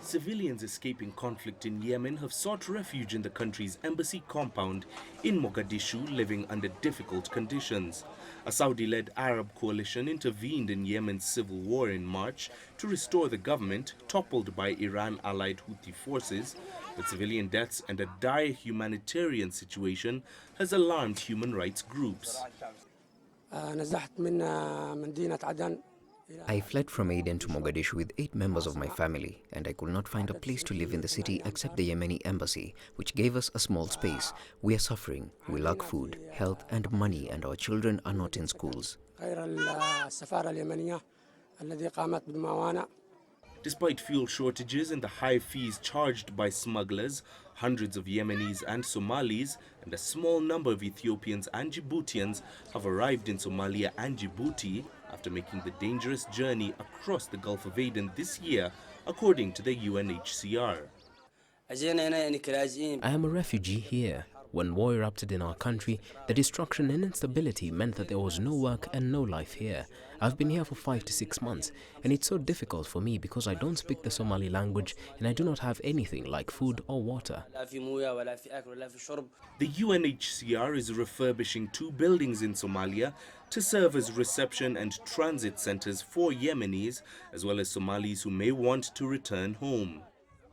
Civilians escaping conflict in Yemen have sought refuge in the country's embassy compound in Mogadishu, living under difficult conditions. A Saudi-led Arab coalition intervened in Yemen's civil war in March to restore the government, toppled by Iran-allied Houthi forces, but civilian deaths and a dire humanitarian situation has alarmed human rights groups. I fled from Aden to Mogadishu with 8 members of my family, and I could not find a place to live in the city except the Yemeni embassy, which gave us a small space. We are suffering. We lack food, health and money, and our children are not in schools. Despite fuel shortages and the high fees charged by smugglers, hundreds of Yemenis and Somalis and a small number of Ethiopians and Djiboutians have arrived in Somalia and Djibouti after making the dangerous journey across the Gulf of Aden this year, according to the UNHCR. I am a refugee here. When war erupted in our country, the destruction and instability meant that there was no work and no life here. I've been here for 5 to 6 months, and it's so difficult for me because I don't speak the Somali language and I do not have anything like food or water. The UNHCR is refurbishing 2 buildings in Somalia to serve as reception and transit centers for Yemenis, as well as Somalis who may want to return home.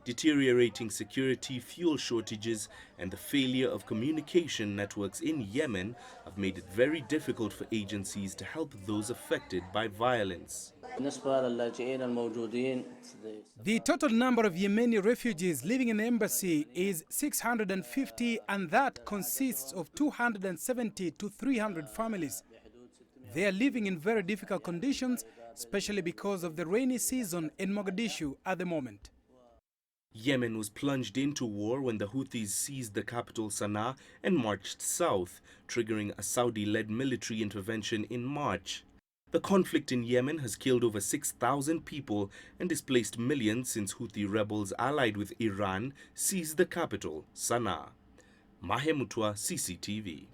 Deteriorating security, fuel shortages, and the failure of communication networks in Yemen have made it very difficult for agencies to help those affected by violence. The total number of Yemeni refugees living in the embassy is 650, and that consists of 270 to 300 families. They are living in very difficult conditions, especially because of the rainy season in Mogadishu at the moment. Yemen was plunged into war when the Houthis seized the capital Sanaa and marched south, triggering a Saudi-led military intervention in March. The conflict in Yemen has killed over 6,000 people and displaced millions since Houthi rebels allied with Iran seized the capital, Sanaa. Mahemutwa, CCTV.